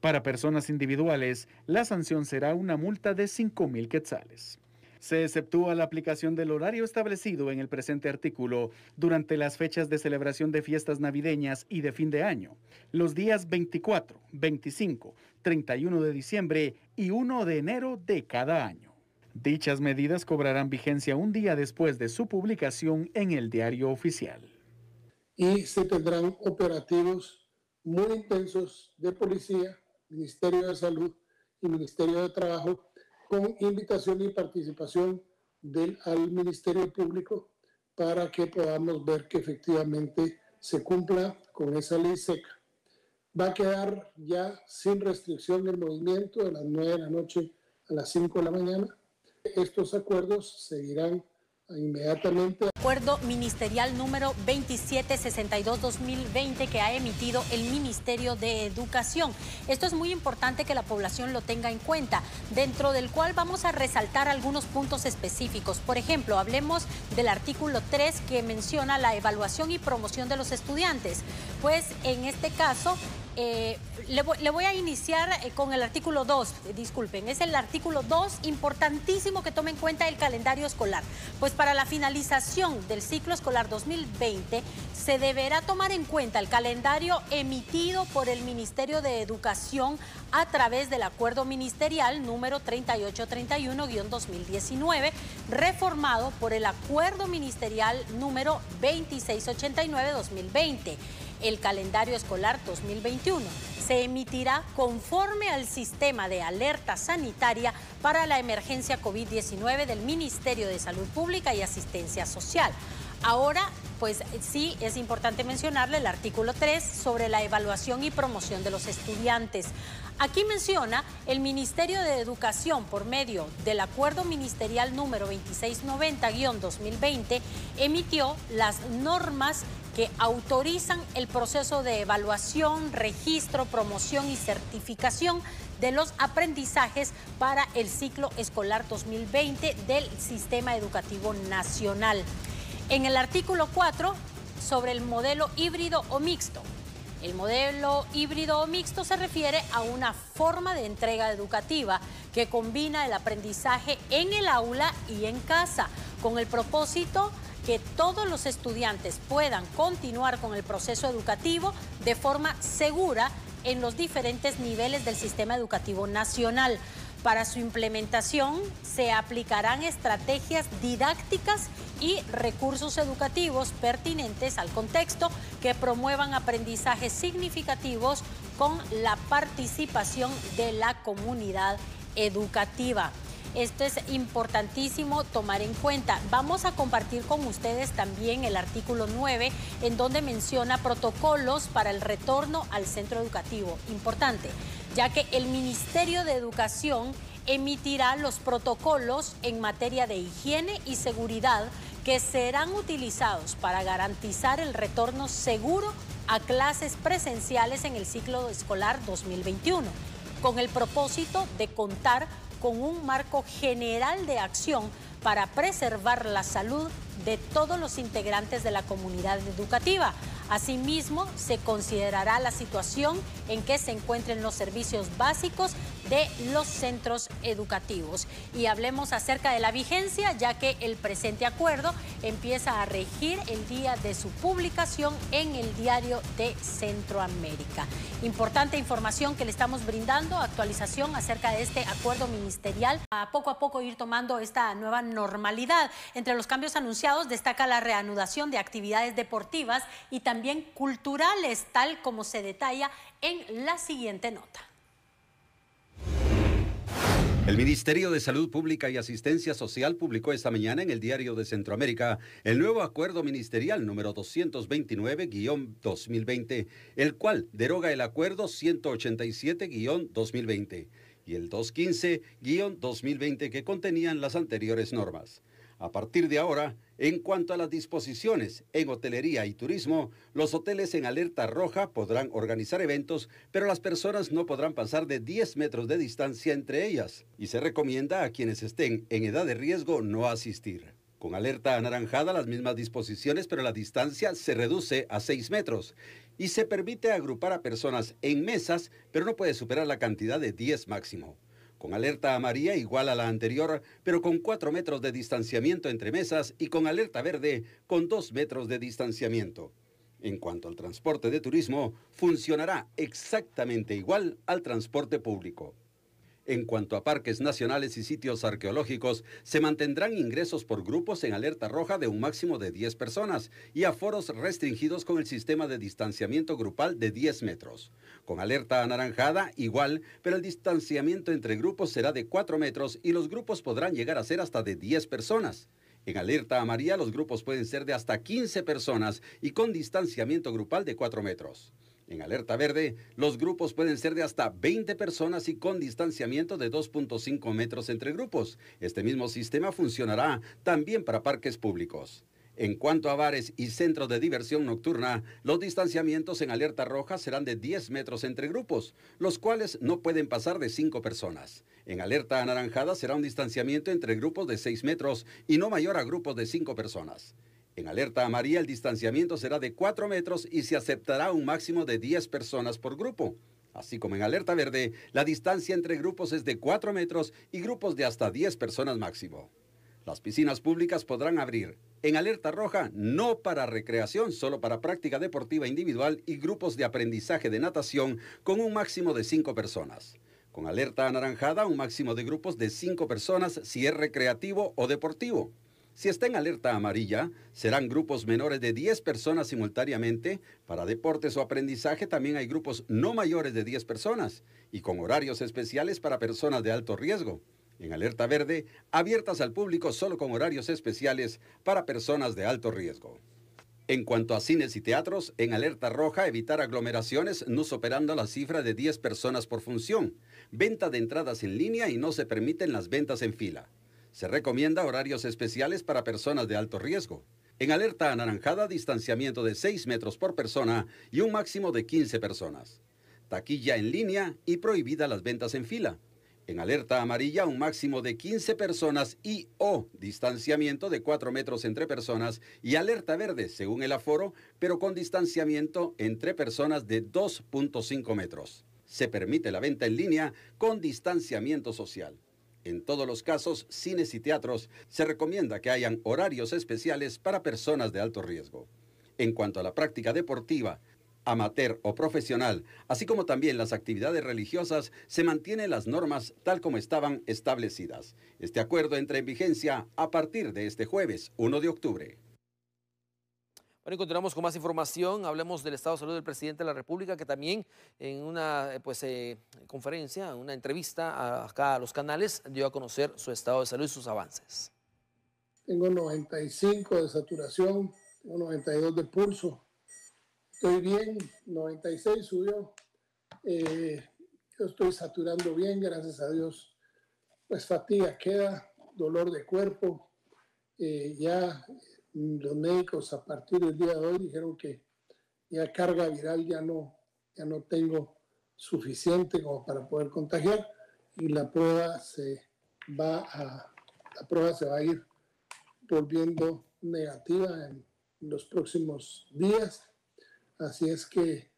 Para personas individuales, la sanción será una multa de 5,000 quetzales. Se exceptúa la aplicación del horario establecido en el presente artículo durante las fechas de celebración de fiestas navideñas y de fin de año, los días 24, 25, 31 de diciembre y 1 de enero de cada año. Dichas medidas cobrarán vigencia un día después de su publicación en el Diario Oficial. y se tendrán operativos muy intensos de policía, Ministerio de Salud y Ministerio de Trabajo, con invitación y participación al Ministerio Público para que podamos ver que efectivamente se cumpla con esa ley seca. Va a quedar ya sin restricción el movimiento de las 9 de la noche a las 5 de la mañana. Estos acuerdos seguirán inmediatamente. Acuerdo ministerial número 2762-2020 que ha emitido el Ministerio de Educación. Esto es muy importante que la población lo tenga en cuenta, dentro del cual vamos a resaltar algunos puntos específicos. Por ejemplo, hablemos del artículo 3 que menciona la evaluación y promoción de los estudiantes. Pues en este caso le voy a iniciar con el artículo 2, disculpen, es el artículo 2, importantísimo que tome en cuenta el calendario escolar. Pues para la finalización del ciclo escolar 2020 se deberá tomar en cuenta el calendario emitido por el Ministerio de Educación a través del Acuerdo Ministerial número 3831-2019, reformado por el Acuerdo Ministerial número 2689-2020. El calendario escolar 2021 se emitirá conforme al sistema de alerta sanitaria para la emergencia COVID-19 del Ministerio de Salud Pública y Asistencia Social. Ahora, pues sí, es importante mencionarle el artículo 3 sobre la evaluación y promoción de los estudiantes. Aquí menciona el Ministerio de Educación, por medio del Acuerdo Ministerial número 2690-2020, emitió las normas que autorizan el proceso de evaluación, registro, promoción y certificación de los aprendizajes para el ciclo escolar 2020 del Sistema Educativo Nacional. En el artículo 4, sobre el modelo híbrido o mixto. El modelo híbrido o mixto se refiere a una forma de entrega educativa que combina el aprendizaje en el aula y en casa, con el propósito que todos los estudiantes puedan continuar con el proceso educativo de forma segura en los diferentes niveles del sistema educativo nacional. Para su implementación se aplicarán estrategias didácticas y recursos educativos pertinentes al contexto que promuevan aprendizajes significativos con la participación de la comunidad educativa. Esto es importantísimo tomar en cuenta. Vamos a compartir con ustedes también el artículo 9, en donde menciona protocolos para el retorno al centro educativo. Importante, ya que el Ministerio de Educación emitirá los protocolos en materia de higiene y seguridad que serán utilizados para garantizar el retorno seguro a clases presenciales en el ciclo escolar 2021, con el propósito de contar con un marco general de acción para preservar la salud de todos los integrantes de la comunidad educativa. Asimismo, se considerará la situación en que se encuentren los servicios básicos de los centros educativos. Y hablemos acerca de la vigencia, ya que el presente acuerdo empieza a regir el día de su publicación en el Diario de Centroamérica. Importante información que le estamos brindando, actualización acerca de este acuerdo ministerial. A poco ir tomando esta nueva normalidad. Entre los cambios anunciados destaca la reanudación de actividades deportivas y también culturales, tal como se detalla en la siguiente nota. El Ministerio de Salud Pública y Asistencia Social publicó esta mañana en el Diario de Centroamérica el nuevo Acuerdo Ministerial número 229-2020, el cual deroga el Acuerdo 187-2020 y el 215-2020 que contenían las anteriores normas. A partir de ahora, en cuanto a las disposiciones en hotelería y turismo, los hoteles en alerta roja podrán organizar eventos, pero las personas no podrán pasar de 10 metros de distancia entre ellas, y se recomienda a quienes estén en edad de riesgo no asistir. Con alerta anaranjada, las mismas disposiciones, pero la distancia se reduce a 6 metros, y se permite agrupar a personas en mesas, pero no puede superar la cantidad de 10 máximo. Con alerta amarilla igual a la anterior, pero con 4 metros de distanciamiento entre mesas y con alerta verde con 2 metros de distanciamiento. En cuanto al transporte de turismo, funcionará exactamente igual al transporte público. En cuanto a parques nacionales y sitios arqueológicos, se mantendrán ingresos por grupos en alerta roja de un máximo de 10 personas y aforos restringidos con el sistema de distanciamiento grupal de 10 metros. Con alerta anaranjada, igual, pero el distanciamiento entre grupos será de 4 metros y los grupos podrán llegar a ser hasta de 10 personas. En alerta amarilla, los grupos pueden ser de hasta 15 personas y con distanciamiento grupal de 4 metros. En alerta verde, los grupos pueden ser de hasta 20 personas y con distanciamiento de 2.5 metros entre grupos. Este mismo sistema funcionará también para parques públicos. En cuanto a bares y centros de diversión nocturna, los distanciamientos en alerta roja serán de 10 metros entre grupos, los cuales no pueden pasar de 5 personas. En alerta anaranjada será un distanciamiento entre grupos de 6 metros y no mayor a grupos de 5 personas. En alerta amarilla el distanciamiento será de 4 metros y se aceptará un máximo de 10 personas por grupo. Así como en alerta verde, la distancia entre grupos es de 4 metros y grupos de hasta 10 personas máximo. Las piscinas públicas podrán abrir. En alerta roja, no para recreación, solo para práctica deportiva individual y grupos de aprendizaje de natación con un máximo de 5 personas. Con alerta anaranjada, un máximo de grupos de 5 personas si es recreativo o deportivo. Si está en alerta amarilla, serán grupos menores de 10 personas simultáneamente. Para deportes o aprendizaje también hay grupos no mayores de 10 personas y con horarios especiales para personas de alto riesgo. En alerta verde, abiertas al público solo con horarios especiales para personas de alto riesgo. En cuanto a cines y teatros, en alerta roja, evitar aglomeraciones, no superando la cifra de 10 personas por función. Venta de entradas en línea y no se permiten las ventas en fila. Se recomienda horarios especiales para personas de alto riesgo. En alerta anaranjada, distanciamiento de 6 metros por persona y un máximo de 15 personas. Taquilla en línea y prohibida las ventas en fila. En alerta amarilla, un máximo de 15 personas y o distanciamiento de 4 metros entre personas. Y alerta verde, según el aforo, pero con distanciamiento entre personas de 2.5 metros. Se permite la venta en línea con distanciamiento social. En todos los casos, cines y teatros, se recomienda que hayan horarios especiales para personas de alto riesgo. En cuanto a la práctica deportiva, amateur o profesional, así como también las actividades religiosas, se mantienen las normas tal como estaban establecidas. Este acuerdo entra en vigencia a partir de este jueves, 1 de octubre. Bueno, y continuamos con más información. Hablemos del estado de salud del presidente de la República, que también en una conferencia, una entrevista acá a los canales, dio a conocer su estado de salud y sus avances. Tengo 95 de saturación, tengo 92 de pulso. Estoy bien, 96 subió. Yo estoy saturando bien, gracias a Dios. Pues fatiga queda, dolor de cuerpo, ya... Los médicos a partir del día de hoy dijeron que ya carga viral ya no tengo suficiente como para poder contagiar y la prueba se va a ir volviendo negativa en los próximos días. Así es que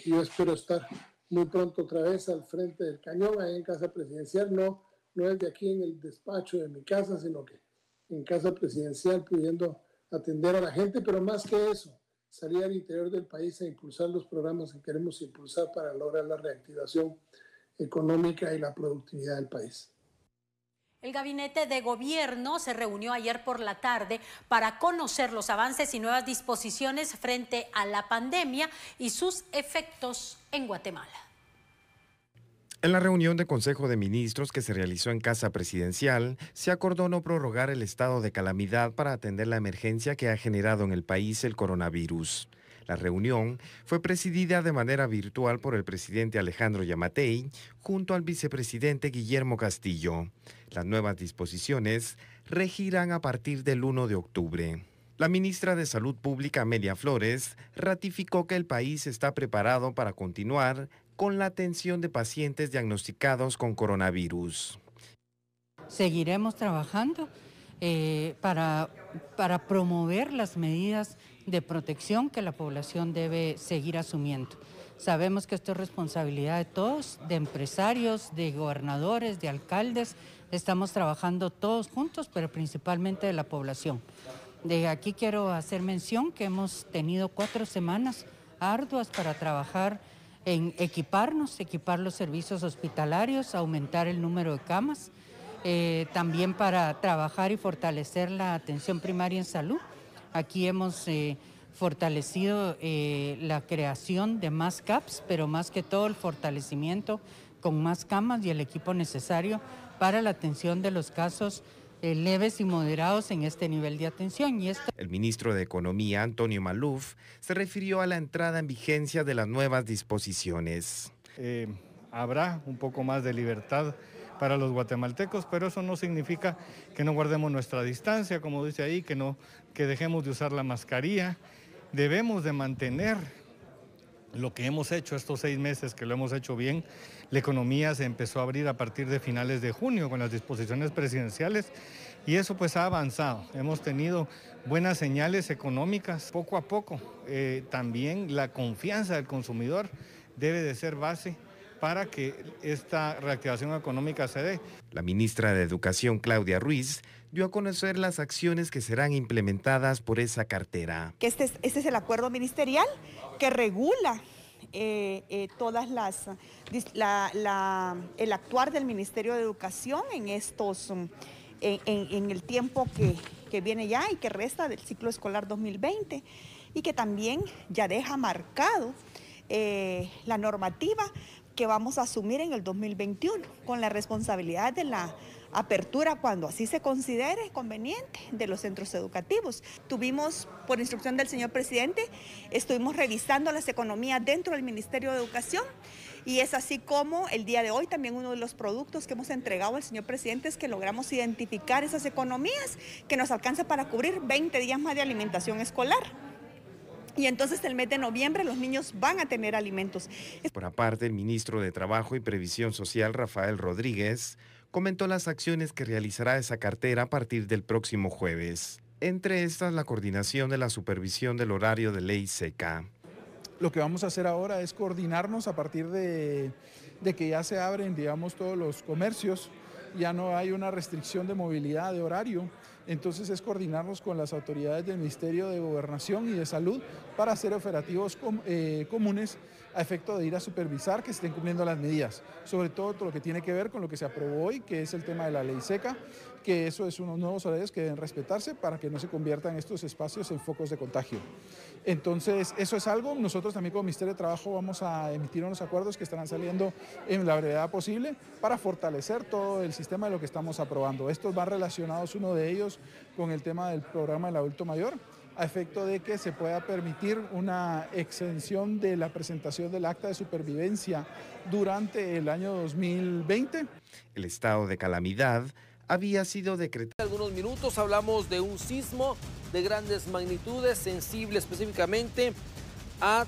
yo espero estar muy pronto otra vez al frente del cañón, ahí en Casa Presidencial, no es de aquí en el despacho de mi casa, sino que en Casa Presidencial, pudiendo atender a la gente, pero más que eso, salir al interior del país a impulsar los programas que queremos impulsar para lograr la reactivación económica y la productividad del país. El gabinete de gobierno se reunió ayer por la tarde para conocer los avances y nuevas disposiciones frente a la pandemia y sus efectos en Guatemala. En la reunión de Consejo de Ministros que se realizó en Casa Presidencial, se acordó no prorrogar el estado de calamidad para atender la emergencia que ha generado en el país el coronavirus. La reunión fue presidida de manera virtual por el presidente Alejandro Yamatei junto al vicepresidente Guillermo Castillo. Las nuevas disposiciones regirán a partir del 1 de octubre. La ministra de Salud Pública, Amelia Flores, ratificó que el país está preparado para continuar con la atención de pacientes diagnosticados con coronavirus. Seguiremos trabajando para promover las medidas de protección que la población debe seguir asumiendo. Sabemos que esto es responsabilidad de todos, de empresarios, de gobernadores, de alcaldes. Estamos trabajando todos juntos, pero principalmente de la población. De aquí quiero hacer mención que hemos tenido 4 semanas arduas para trabajar en equipar los servicios hospitalarios, aumentar el número de camas, también para trabajar y fortalecer la atención primaria en salud. Aquí hemos fortalecido la creación de más CAPS, pero más que todo el fortalecimiento con más camas y el equipo necesario para la atención de los casos leves y moderados en este nivel de atención. El ministro de Economía, Antonio Maluf, se refirió a la entrada en vigencia de las nuevas disposiciones. Habrá un poco más de libertad para los guatemaltecos, pero eso no significa que no guardemos nuestra distancia, como dice ahí, que dejemos de usar la mascarilla. Debemos de mantener lo que hemos hecho estos 6 meses, que lo hemos hecho bien. La economía se empezó a abrir a partir de finales de junio con las disposiciones presidenciales y eso pues ha avanzado. Hemos tenido buenas señales económicas poco a poco. También la confianza del consumidor debe de ser base para que esta reactivación económica se dé. La ministra de Educación, Claudia Ruiz, dio a conocer las acciones que serán implementadas por esa cartera. Este es el acuerdo ministerial que regula todas el actuar del Ministerio de Educación en el tiempo que viene ya y que resta del ciclo escolar 2020 y que también ya deja marcado la normativa que vamos a asumir en el 2021 con la responsabilidad de la apertura cuando así se considere conveniente de los centros educativos. Tuvimos, por instrucción del señor presidente, estuvimos revisando las economías dentro del Ministerio de Educación y es así como el día de hoy también uno de los productos que hemos entregado al señor presidente es que logramos identificar esas economías que nos alcanza para cubrir 20 días más de alimentación escolar. Y entonces el mes de noviembre los niños van a tener alimentos. Por aparte, el ministro de Trabajo y Previsión Social, Rafael Rodríguez, comentó las acciones que realizará esa cartera a partir del próximo jueves. Entre estas, la coordinación de la supervisión del horario de ley seca. Lo que vamos a hacer ahora es coordinarnos a partir de que ya se abren, digamos, todos los comercios, ya no hay una restricción de movilidad de horario. Entonces es coordinarnos con las autoridades del Ministerio de Gobernación y de Salud para hacer operativos comunes a efecto de ir a supervisar que se estén cumpliendo las medidas. Sobre todo lo que tiene que ver con lo que se aprobó hoy, que es el tema de la ley seca, que eso es unos nuevos horarios que deben respetarse para que no se conviertan estos espacios en focos de contagio. Entonces eso es algo, nosotros también como Ministerio de Trabajo vamos a emitir unos acuerdos que estarán saliendo en la brevedad posible para fortalecer todo el sistema de lo que estamos aprobando. Estos van relacionados, uno de ellos, con el tema del programa del adulto mayor, a efecto de que se pueda permitir una exención de la presentación del acta de supervivencia durante el año 2020. El estado de calamidad había sido decretado. En algunos minutos hablamos de un sismo de grandes magnitudes, sensible específicamente a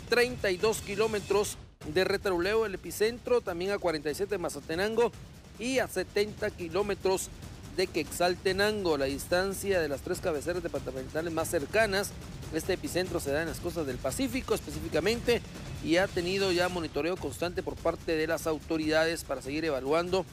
32 kilómetros de Retalhuleu, el epicentro, también a 47 de Mazatenango y a 70 kilómetros de Quetzaltenango, la distancia de las 3 cabeceras departamentales más cercanas. Este epicentro se da en las costas del Pacífico específicamente y ha tenido ya monitoreo constante por parte de las autoridades para seguir evaluando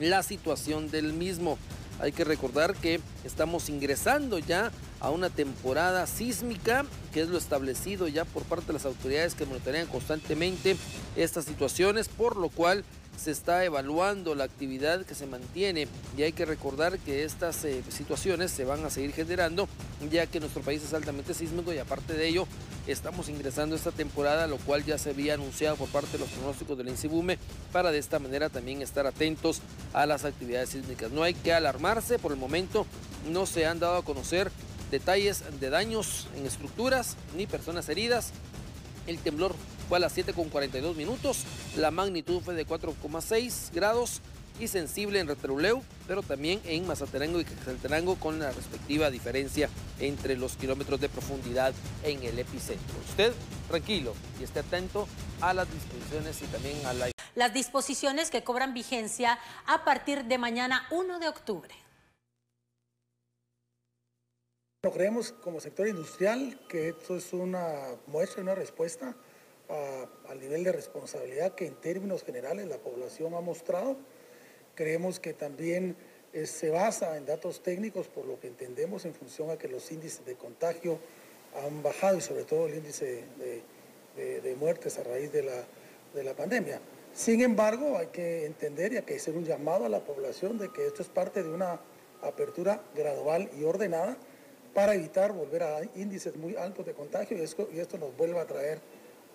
la situación del mismo. Hay que recordar que estamos ingresando ya a una temporada sísmica, que es lo establecido ya por parte de las autoridades que monitorean constantemente estas situaciones, por lo cual se está evaluando la actividad que se mantiene y hay que recordar que estas situaciones se van a seguir generando ya que nuestro país es altamente sísmico y aparte de ello estamos ingresando a esta temporada, lo cual ya se había anunciado por parte de los pronósticos del INSIBUME para de esta manera también estar atentos a las actividades sísmicas. No hay que alarmarse, por el momento no se han dado a conocer detalles de daños en estructuras ni personas heridas. El temblor fue a las 7:42, la magnitud fue de 4,6 grados y sensible en Retalhuleu, pero también en Mazatenango y Quetzaltenango con la respectiva diferencia entre los kilómetros de profundidad en el epicentro. Usted tranquilo y esté atento a las disposiciones y también a las disposiciones que cobran vigencia a partir de mañana 1 de octubre. Creemos como sector industrial que esto es una muestra, una respuesta al nivel de responsabilidad que en términos generales la población ha mostrado. Creemos que también se basa en datos técnicos, por lo que entendemos en función a que los índices de contagio han bajado y sobre todo el índice de muertes a raíz de la pandemia. Sin embargo, hay que entender y hay que hacer un llamado a la población de que esto es parte de una apertura gradual y ordenada para evitar volver a índices muy altos de contagio y esto nos vuelva a traer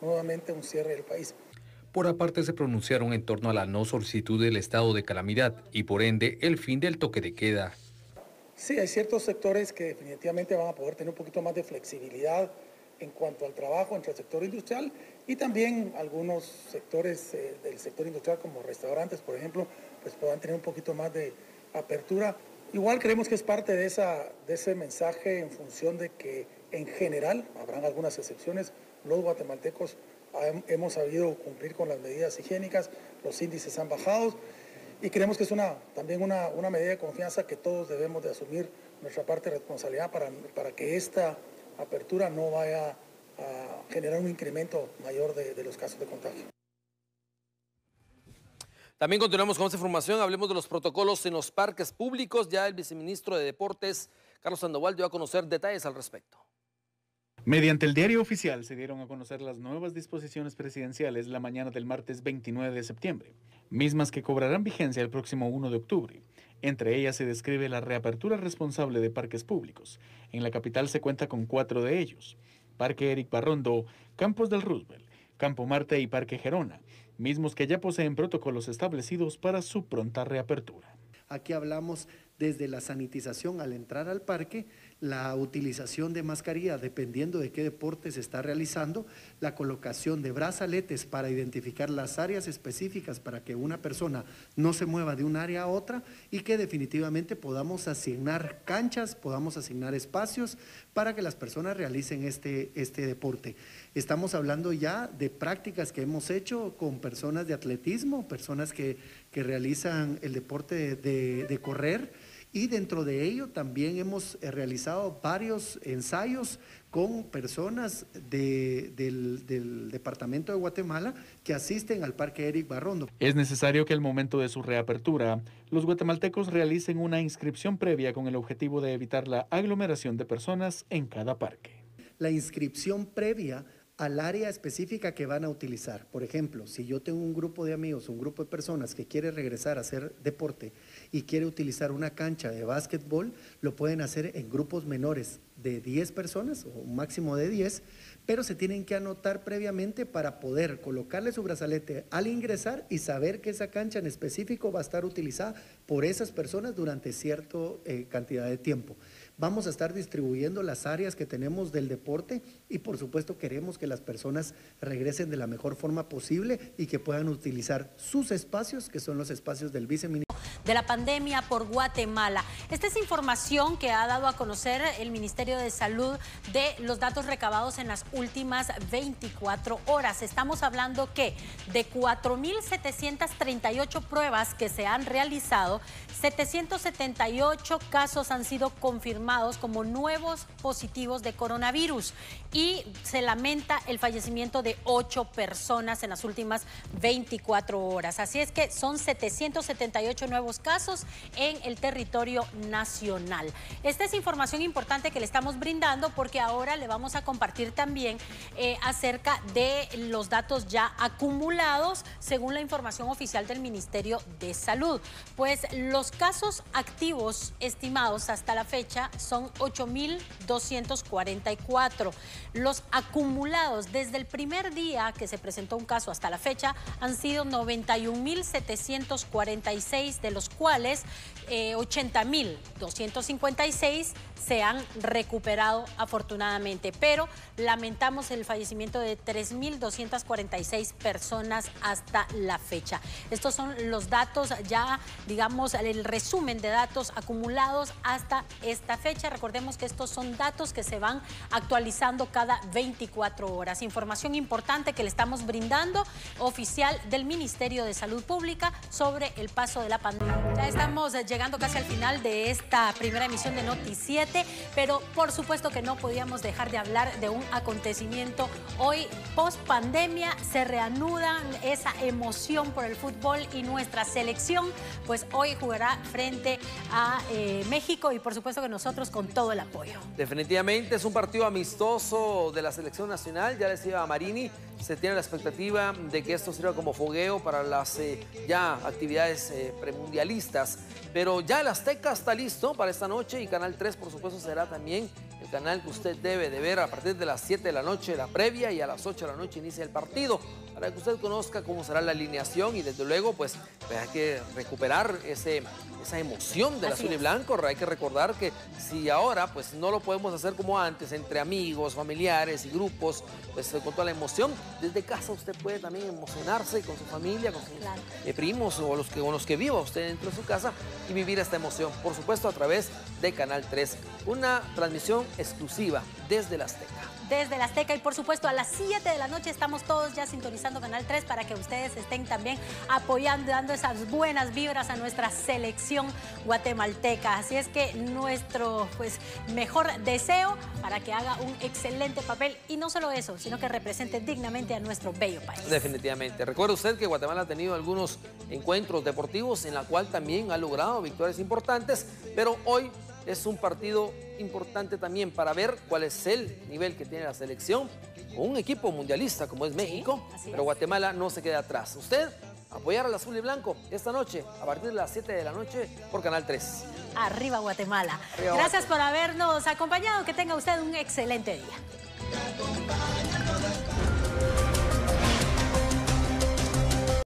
nuevamente un cierre del país. Por aparte, se pronunciaron en torno a la no solicitud del estado de calamidad y por ende el fin del toque de queda. Sí, hay ciertos sectores que definitivamente van a poder tener un poquito más de flexibilidad en cuanto al trabajo entre el sector industrial y también algunos sectores del sector industrial como restaurantes, por ejemplo, pues puedan tener un poquito más de apertura. Igual creemos que es parte de ese mensaje en función de que en general, habrán algunas excepciones, los guatemaltecos hemos sabido cumplir con las medidas higiénicas, los índices han bajado y creemos que es también una medida de confianza que todos debemos de asumir nuestra parte de responsabilidad para que esta apertura no vaya a generar un incremento mayor de los casos de contagio. También continuamos con esta información, hablemos de los protocolos en los parques públicos. Ya el viceministro de Deportes, Carlos Sandoval, dio a conocer detalles al respecto. Mediante el diario oficial se dieron a conocer las nuevas disposiciones presidenciales la mañana del martes 29 de septiembre, mismas que cobrarán vigencia el próximo 1 de octubre. Entre ellas se describe la reapertura responsable de parques públicos. En la capital se cuenta con 4 de ellos: Parque Eric Barrondo, Campos del Roosevelt, Campo Marte y Parque Gerona, mismos que ya poseen protocolos establecidos para su pronta reapertura. Aquí hablamos desde la sanitización al entrar al parque, la utilización de mascarilla dependiendo de qué deporte se está realizando, la colocación de brazaletes para identificar las áreas específicas para que una persona no se mueva de un área a otra y que definitivamente podamos asignar canchas, podamos asignar espacios para que las personas realicen este deporte. Estamos hablando ya de prácticas que hemos hecho con personas de atletismo, personas que realizan el deporte de correr, y dentro de ello también hemos realizado varios ensayos con personas del departamento de Guatemala que asisten al Parque Eric Barrondo. Es necesario que al momento de su reapertura, los guatemaltecos realicen una inscripción previa con el objetivo de evitar la aglomeración de personas en cada parque. La inscripción previa al área específica que van a utilizar. Por ejemplo, si yo tengo un grupo de amigos, un grupo de personas que quiere regresar a hacer deporte y quiere utilizar una cancha de básquetbol, lo pueden hacer en grupos menores de 10 personas o un máximo de 10, pero se tienen que anotar previamente para poder colocarle su brazalete al ingresar y saber que esa cancha en específico va a estar utilizada por esas personas durante cierta cantidad de tiempo. Vamos a estar distribuyendo las áreas que tenemos del deporte y por supuesto queremos que las personas regresen de la mejor forma posible y que puedan utilizar sus espacios, que son los espacios del viceministro. De la pandemia por Guatemala. Esta es información que ha dado a conocer el Ministerio de Salud de los datos recabados en las últimas 24 horas. Estamos hablando que de 4.738 pruebas que se han realizado, 778 casos han sido confirmados como nuevos positivos de coronavirus y se lamenta el fallecimiento de 8 personas en las últimas 24 horas. Así es que son 778 nuevos casos en el territorio nacional. Esta es información importante que le estamos brindando porque ahora le vamos a compartir también acerca de los datos ya acumulados según la información oficial del Ministerio de Salud. Pues los casos activos estimados hasta la fecha son 8.244. Los acumulados desde el primer día que se presentó un caso hasta la fecha han sido 91.746, de los cuales 80.256 se han recuperado afortunadamente, pero lamentamos el fallecimiento de 3.246 personas hasta la fecha. Estos son los datos ya, digamos, el resumen de datos acumulados hasta esta fecha. Recordemos que estos son datos que se van actualizando cada 24 horas. Información importante que le estamos brindando, oficial del Ministerio de Salud Pública, sobre el paso de la pandemia. Ya estamos llegando casi al final de esta primera emisión de Noti7, pero por supuesto que no podíamos dejar de hablar de un acontecimiento. Hoy, post pandemia, se reanuda esa emoción por el fútbol y nuestra selección, pues hoy jugará frente a México y por supuesto que nosotros con todo el apoyo. Definitivamente es un partido amistoso de la selección nacional, ya les decía a Marini, se tiene la expectativa de que esto sirva como fogueo para las ya actividades premundialistas, pero ya el Azteca está listo para esta noche y Canal 3 por supuesto será también el canal que usted debe de ver a partir de las 7 de la noche la previa y a las 8 de la noche inicia el partido, para que usted conozca cómo será la alineación y desde luego pues hay que recuperar esa emoción del azul y blanco. Hay que recordar que si ahora pues no lo podemos hacer como antes, entre amigos, familiares y grupos, pues con toda la emoción, desde casa usted puede también emocionarse con su familia, con sus primos o con los que viva usted dentro de su casa y vivir esta emoción, por supuesto a través de Canal 3. Una transmisión exclusiva desde el Azteca. Desde el Azteca y por supuesto a las 7 de la noche estamos todos ya sintonizando Canal 3 para que ustedes estén también apoyando, dando esas buenas vibras a nuestra selección guatemalteca. Así es que nuestro pues mejor deseo para que haga un excelente papel y no solo eso, sino que represente dignamente a nuestro bello país. Definitivamente. Recuerde usted que Guatemala ha tenido algunos encuentros deportivos en la cual también ha logrado victorias importantes, pero hoy es un partido importante también para ver cuál es el nivel que tiene la selección con un equipo mundialista como es México, pero Guatemala no se queda atrás. Usted apoyar al azul y blanco esta noche a partir de las 7 de la noche por Canal 3. Arriba Guatemala. Arriba, gracias por habernos acompañado. Que tenga usted un excelente día.